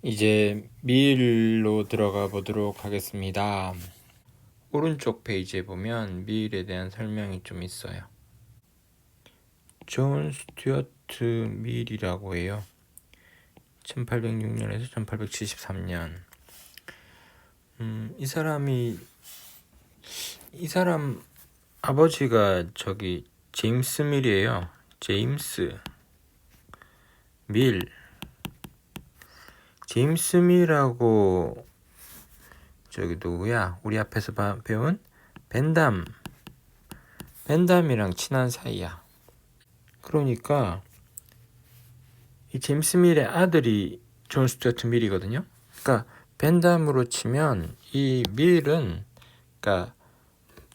이제 미일로 들어가 보도록 하겠습니다. 오른쪽 페이지에 보면 미일에 대한 설명이 좀 있어요. 존 스튜어트 미일이라고 해요. 1806년에서 1873년. 이 사람 아버지가 제임스 밀이에요. 제임스 밀. 제임스 밀하고 누구야? 우리 앞에서 배운 벤담이랑 친한 사이야. 그러니까 이 제임스 밀의 아들이 존 스튜어트 밀이거든요. 그러니까 벤담으로 치면 이 밀은 그러니까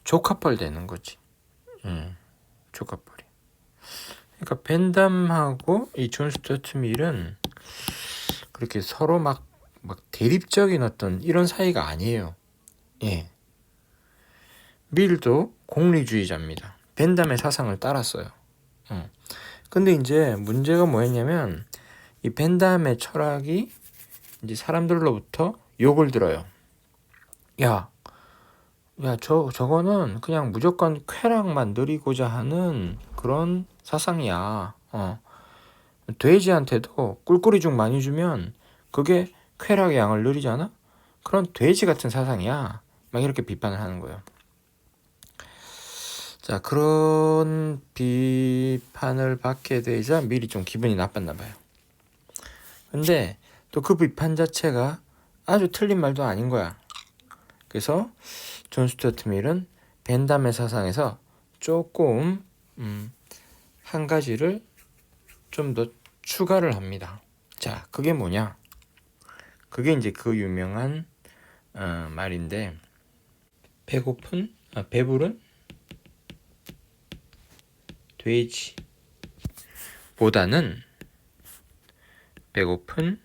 조카뻘 되는 거지. 조카뻘이. 그러니까 벤담하고 이 존 스튜어트 밀은 그렇게 서로 막 대립적인 어떤 이런 사이가 아니에요. 예. 밀도 공리주의자입니다. 벤담의 사상을 따랐어요. 근데 이제 문제가 뭐였냐면 이 벤담의 철학이 이제 사람들로부터 욕을 들어요. 저거는 그냥 무조건 쾌락만 누리고자 하는 그런 사상이야. 돼지한테도 꿀꿀이죽 많이 주면 그게 쾌락의 양을 누리잖아? 그런 돼지 같은 사상이야. 막 이렇게 비판을 하는 거예요. 자, 그런 비판을 받게 되자 밀이 좀 기분이 나빴나 봐요. 근데 또 그 비판 자체가 아주 틀린 말도 아닌 거야. 그래서 존 스튜어트 밀은 벤담의 사상에서 조금 한 가지를 좀 더 추가를 합니다. 자, 그게 뭐냐? 그게 이제 그 유명한 말인데 배부른 돼지보다는 배고픈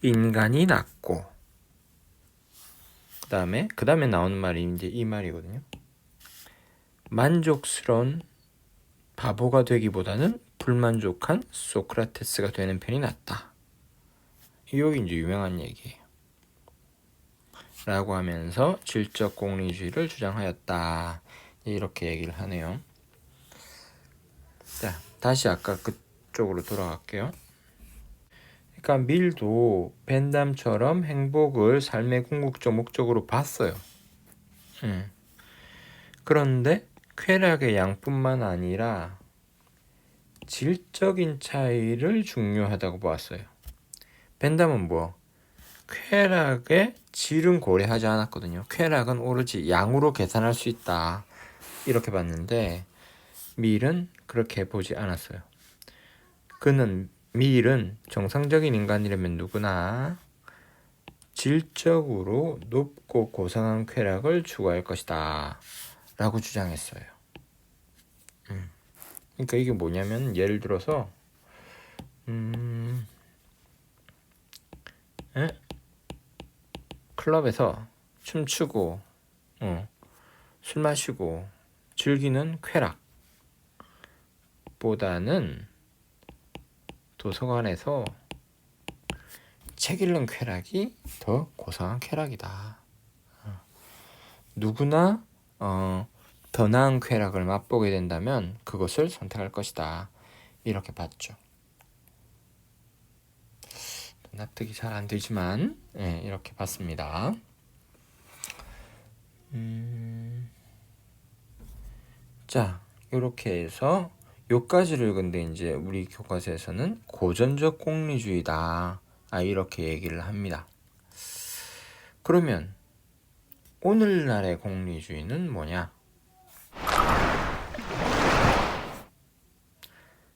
인간이 낫고, 그 다음에 나오는 말이 이제 이 말이거든요. 만족스러운 바보가 되기보다는 불만족한 소크라테스가 되는 편이 낫다. 이게 이제 유명한 얘기예요. 라고 하면서 질적 공리주의를 주장하였다. 이렇게 얘기를 하네요. 자, 다시 아까 그쪽으로 돌아갈게요. 그러니까 밀도 벤담처럼 행복을 삶의 궁극적 목적으로 봤어요. 그런데 쾌락의 양뿐만 아니라 질적인 차이를 중요하다고 보았어요. 벤담은 쾌락의 질은 고려하지 않았거든요. 쾌락은 오로지 양으로 계산할 수 있다. 이렇게 봤는데 밀은 그렇게 보지 않았어요. 밀은 정상적인 인간이라면 누구나 질적으로 높고 고상한 쾌락을 추구할 것이다. 라고 주장했어요. 그러니까 이게 뭐냐면 예를 들어서 클럽에서 춤추고 술 마시고 즐기는 쾌락보다는 도서관에서 책 읽는 쾌락이 더 고상한 쾌락이다. 누구나 더 나은 쾌락을 맛보게 된다면 그것을 선택할 것이다. 이렇게 봤죠. 납득이 잘 안 되지만 이렇게 봤습니다. 자, 이렇게 해서 요까지를 근데 이제 우리 교과서에서는 고전적 공리주의다. 이렇게 얘기를 합니다. 그러면 오늘날의 공리주의는 뭐냐?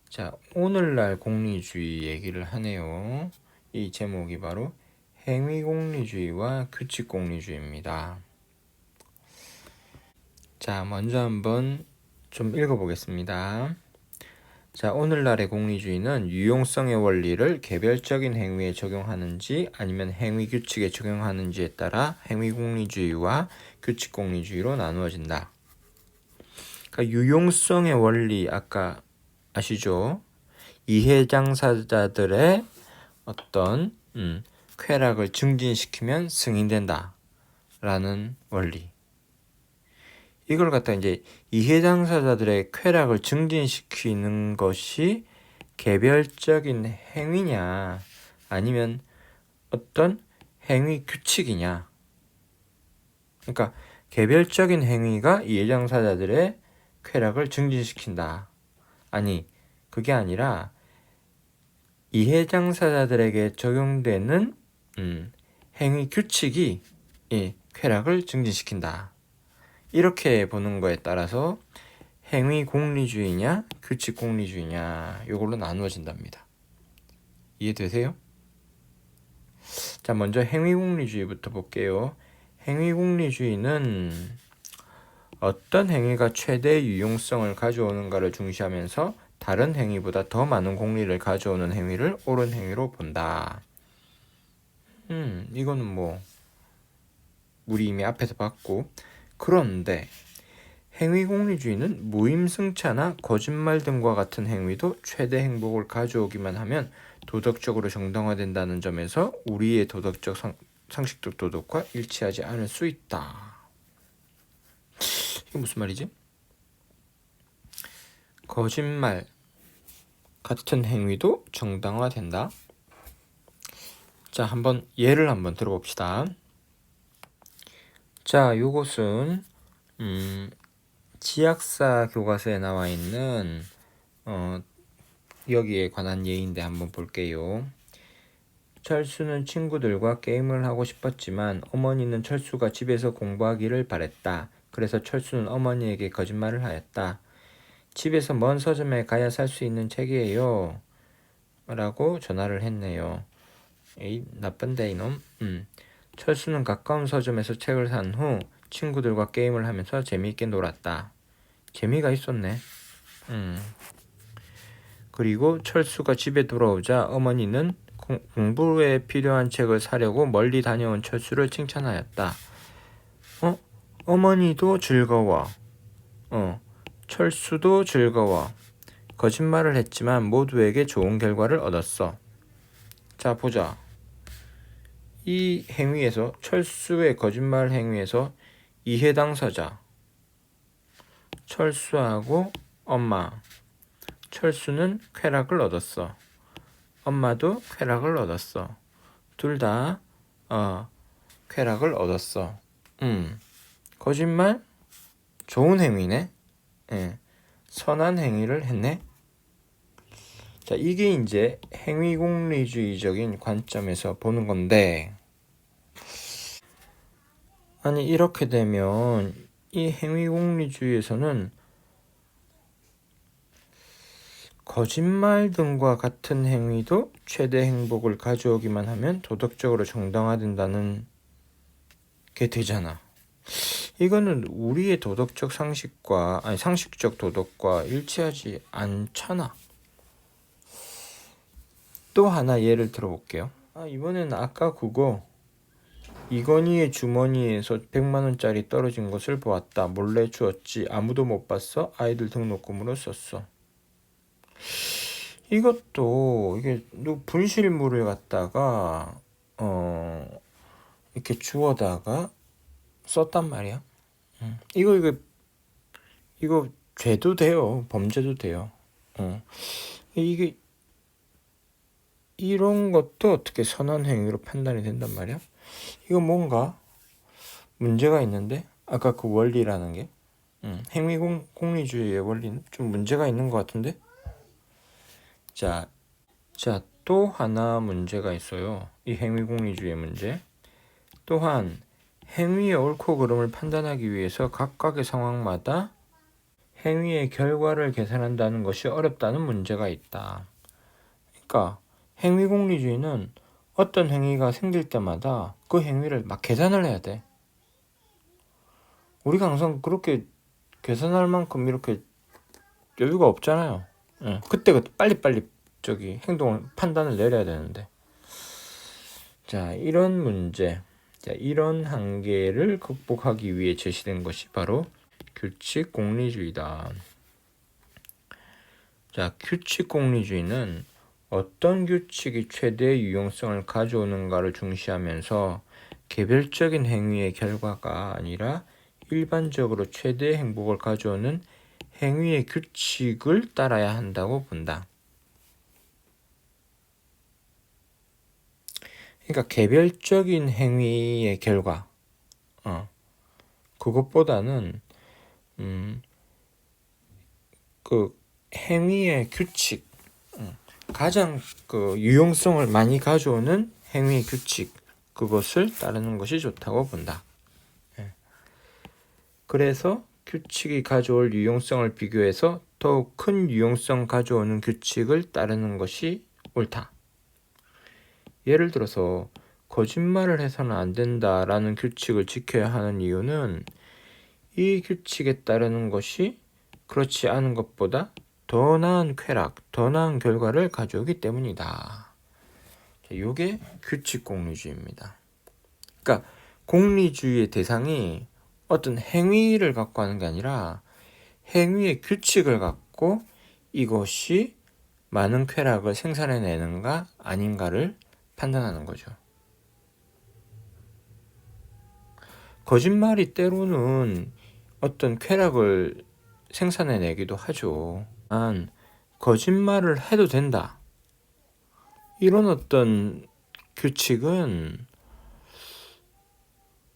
자, 오늘날 공리주의 얘기를 하네요. 이 제목이 바로 행위공리주의와 규칙공리주의입니다. 자, 먼저 한번 좀 읽어보겠습니다. 자, 오늘날의 공리주의는 유용성의 원리를 개별적인 행위에 적용하는지 아니면 행위 규칙에 적용하는지에 따라 행위공리주의와 규칙공리주의로 나누어진다. 그러니까 유용성의 원리 아까 아시죠? 이해장사자들의 어떤 쾌락을 증진시키면 승인된다 라는 원리. 이걸 갖다 이제 이해장사자들의 쾌락을 증진시키는 것이 개별적인 행위냐 아니면 어떤 행위 규칙이냐. 그러니까 개별적인 행위가 이해장사자들의 쾌락을 증진시킨다. 아니, 그게 아니라 이해장사자들에게 적용되는 행위 규칙이 쾌락을 증진시킨다. 이렇게 보는 거에 따라서 행위 공리주의냐 규칙 공리주의냐 이걸로 나누어진답니다. 이해되세요? 자, 먼저 행위 공리주의부터 볼게요. 행위 공리주의는 어떤 행위가 최대 유용성을 가져오는가를 중시하면서 다른 행위보다 더 많은 공리를 가져오는 행위를 옳은 행위로 본다. 이거는 뭐 우리 이미 앞에서 봤고, 그런데 행위 공리주의는 무임승차나 거짓말 등과 같은 행위도 최대 행복을 가져오기만 하면 도덕적으로 정당화된다는 점에서 우리의 도덕적 상식적 도덕과 일치하지 않을 수 있다. 이게 무슨 말이지? 거짓말 같은 행위도 정당화된다. 자, 한번 예를 한번 들어봅시다. 자, 요것은 지약사 교과서에 나와 있는 여기에 관한 예인데 한번 볼게요. 철수는 친구들과 게임을 하고 싶었지만 어머니는 철수가 집에서 공부하기를 바랬다. 그래서 철수는 어머니에게 거짓말을 하였다. 집에서 먼 서점에 가야 살 수 있는 책이에요. 라고 전화를 했네요. 에이, 나쁜데 이놈. 철수는 가까운 서점에서 책을 산 후 친구들과 게임을 하면서 재미있게 놀았다. 재미가 있었네. 그리고 철수가 집에 돌아오자 어머니는 공부에 필요한 책을 사려고 멀리 다녀온 철수를 칭찬하였다. 어머니도 즐거워. 철수도 즐거워. 거짓말을 했지만 모두에게 좋은 결과를 얻었어. 자, 보자. 이 행위에서, 철수의 거짓말 행위에서 이해 당사자 철수하고 엄마, 철수는 쾌락을 얻었어. 엄마도 쾌락을 얻었어. 둘 다 쾌락을 얻었어. 거짓말 좋은 행위네. 선한 행위를 했네. 자, 이게 이제 행위공리주의적인 관점에서 보는 건데, 아니 이렇게 되면 이 행위공리주의에서는 거짓말 등과 같은 행위도 최대 행복을 가져오기만 하면 도덕적으로 정당화된다는 게 되잖아. 이거는 우리의 도덕적 상식과, 아니 상식적 도덕과 일치하지 않잖아. 또 하나 예를 들어볼게요. 이번에는 아까 그거 이건희의 주머니에서 100만원짜리 떨어진 것을 보았다. 몰래 주었지. 아무도 못 봤어. 아이들 등록금으로 썼어. 이것도 이게 분실물을 갖다가 이렇게 주워다가 썼단 말이야. 이거 죄도 돼요. 범죄도 돼요. 이게 이런 것도 어떻게 선한 행위로 판단이 된단 말이야. 이거 뭔가 문제가 있는데, 아까 그 원리라는 게 행위 공리주의의 원리는 좀 문제가 있는 것 같은데. 자, 또 하나 문제가 있어요. 이 행위 공리주의의 문제. 또한 행위의 옳고 그름을 판단하기 위해서 각각의 상황마다 행위의 결과를 계산한다는 것이 어렵다는 문제가 있다. 그러니까 행위 공리주의는 어떤 행위가 생길 때마다 그 행위를 막 계산을 해야 돼. 우리가 항상 그렇게 계산할 만큼 이렇게 여유가 없잖아요. 그때 빨리빨리 행동을 판단을 내려야 되는데. 자, 이런 문제, 이런 한계를 극복하기 위해 제시된 것이 바로 규칙 공리주의다. 자, 규칙 공리주의는 어떤 규칙이 최대의 유용성을 가져오는가를 중시하면서 개별적인 행위의 결과가 아니라 일반적으로 최대의 행복을 가져오는 행위의 규칙을 따라야 한다고 본다. 그러니까 개별적인 행위의 결과, 그것보다는 그 행위의 규칙, 가장 그 유용성을 많이 가져오는 행위의 규칙, 그것을 따르는 것이 좋다고 본다. 그래서 규칙이 가져올 유용성을 비교해서 더욱 큰 유용성 가져오는 규칙을 따르는 것이 옳다. 예를 들어서 거짓말을 해서는 안 된다라는 규칙을 지켜야 하는 이유는 이 규칙에 따르는 것이 그렇지 않은 것보다 더 나은 쾌락, 더 나은 결과를 가져오기 때문이다. 이게 규칙 공리주의입니다. 그러니까 공리주의의 대상이 어떤 행위를 갖고 하는 게 아니라 행위의 규칙을 갖고 이것이 많은 쾌락을 생산해내는가 아닌가를 판단하는 거죠. 거짓말이 때로는 어떤 쾌락을 생산해내기도 하죠. 거짓말을 해도 된다. 이런 어떤 규칙은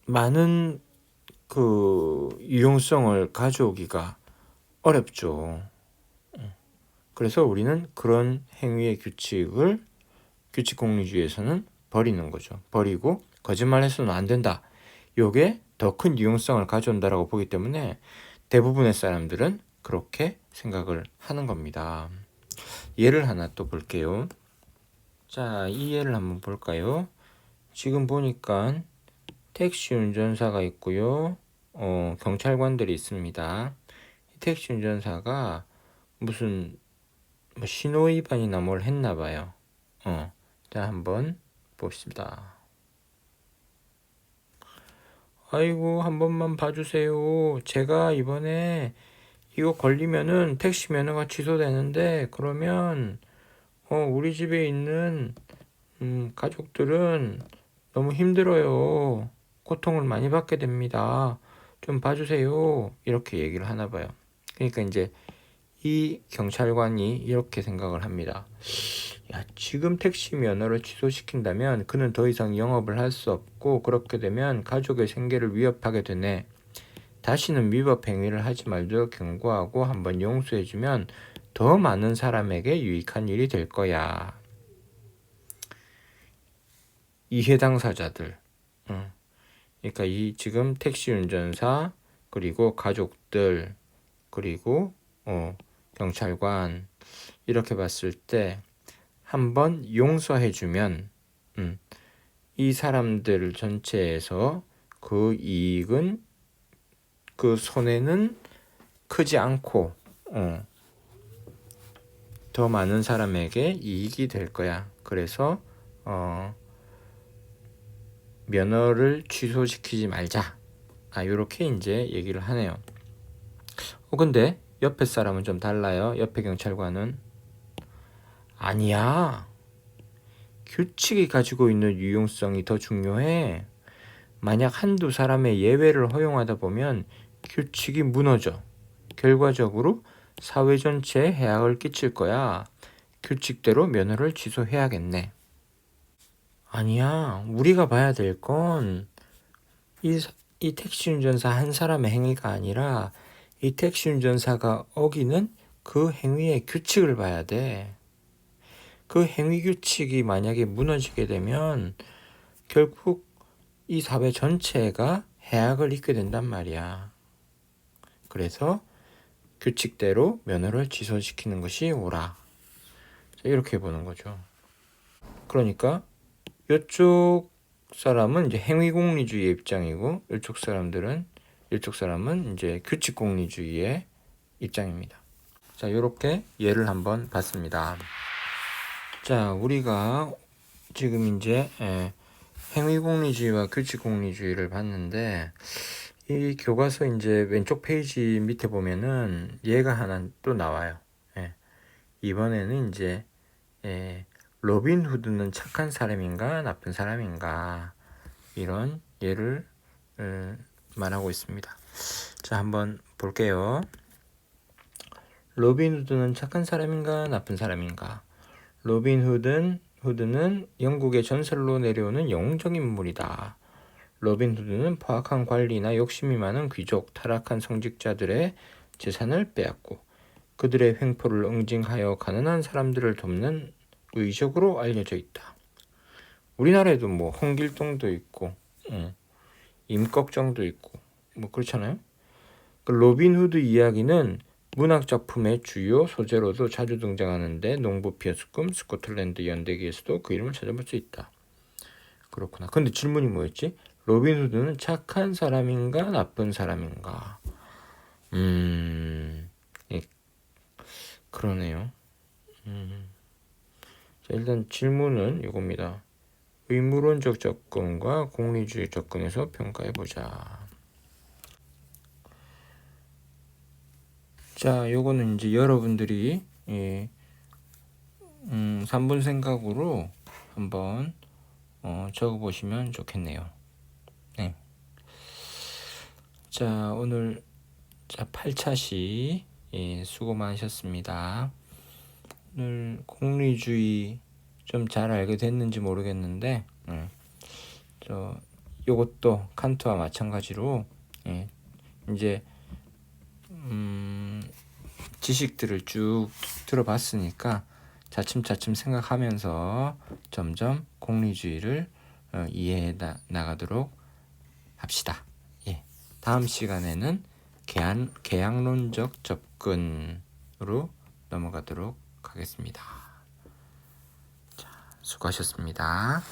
많은 그 유용성을 가져오기가 어렵죠. 그래서 우리는 그런 행위의 규칙을 규칙 공리주의에서는 버리는 거죠. 버리고 거짓말해서는 안 된다. 요게 더 큰 유용성을 가져온다라고 보기 때문에 대부분의 사람들은 그렇게 생각을 하는 겁니다. 예를 하나 또 볼게요. 자, 이 예를 한번 볼까요? 지금 보니까 택시 운전사가 있고요. 경찰관들이 있습니다. 택시 운전사가 무슨 신호 위반이나 뭘 했나 봐요. 자, 한번 봅시다. 아이고, 한 번만 봐주세요. 제가 이번에 이거 걸리면은 택시 면허가 취소되는데, 그러면 우리 집에 있는 가족들은 너무 힘들어요. 고통을 많이 받게 됩니다. 좀 봐주세요. 이렇게 얘기를 하나 봐요. 그러니까 이제 이 경찰관이 이렇게 생각을 합니다. 야, 지금 택시 면허를 취소시킨다면 그는 더 이상 영업을 할 수 없고, 그렇게 되면 가족의 생계를 위협하게 되네. 다시는 위법 행위를 하지 말도록 경고하고 한번 용서해주면 더 많은 사람에게 유익한 일이 될 거야. 이해 당사자들, 그러니까 이 지금 택시 운전사, 그리고 가족들, 그리고 경찰관, 이렇게 봤을 때 한번 용서해주면 이 사람들 전체에서 그 이익은, 그 손해는 크지 않고 더 많은 사람에게 이익이 될 거야. 그래서 면허를 취소시키지 말자. 요렇게 이제 얘기를 하네요. 근데 옆에 사람은 좀 달라요. 옆에 경찰관은 아니야. 규칙이 가지고 있는 유용성이 더 중요해. 만약 한두 사람의 예외를 허용하다 보면 규칙이 무너져. 결과적으로 사회 전체에 해악을 끼칠 거야. 규칙대로 면허를 취소해야겠네. 아니야. 우리가 봐야 될 건 이 택시 운전사 한 사람의 행위가 아니라 이 택시 운전사가 어기는 그 행위의 규칙을 봐야 돼. 그 행위 규칙이 만약에 무너지게 되면 결국 이 사회 전체가 해악을 입게 된단 말이야. 그래서 규칙대로 면허를 취소시키는 것이 옳아. 이렇게 보는 거죠. 그러니까 이쪽 사람은 이제 행위공리주의의 입장이고, 이쪽 사람은 이제 규칙공리주의의 입장입니다. 자, 이렇게 예를 한번 봤습니다. 자, 우리가 지금 이제 행위공리주의와 규칙공리주의를 봤는데, 이 교과서 이제 왼쪽 페이지 밑에 보면은 얘가 하나 또 나와요. 이번에는 이제 로빈 후드는 착한 사람인가 나쁜 사람인가 이런 예를 말하고 있습니다. 자, 한번 볼게요. 로빈 후드는 착한 사람인가 나쁜 사람인가? 로빈 후드는 영국의 전설로 내려오는 영웅적 인물이다. 로빈 후드는 포악한 관리나 욕심이 많은 귀족, 타락한 성직자들의 재산을 빼앗고 그들의 횡포를 응징하여 가난한 사람들을 돕는 의적으로 알려져 있다. 우리나라에도 뭐 홍길동도 있고 임꺽정도 있고 뭐 그렇잖아요. 그 로빈 후드 이야기는 문학 작품의 주요 소재로도 자주 등장하는데 농부 피어스 꿈, 스코틀랜드 연대기에서도 그 이름을 찾아볼 수 있다. 그렇구나. 근데 질문이 뭐였지? 로빈 후드는 착한 사람인가 나쁜 사람인가? 예, 그러네요. 자, 일단 질문은 이겁니다. 의무론적 접근과 공리주의 접근에서 평가해보자. 자, 요거는 이제 여러분들이 3분 생각으로 한번 적어보시면 좋겠네요. 네. 자, 오늘 8차시 수고 많으셨습니다. 오늘 공리주의 좀 잘 알게 됐는지 모르겠는데 요것도 칸트와 마찬가지로 이제 지식들을 쭉 들어봤으니까 차츰차츰 생각하면서 점점 공리주의를 이해해 나가도록 합시다. 예. 다음 시간에는 계약론적 접근으로 넘어가도록 하겠습니다. 자, 수고하셨습니다.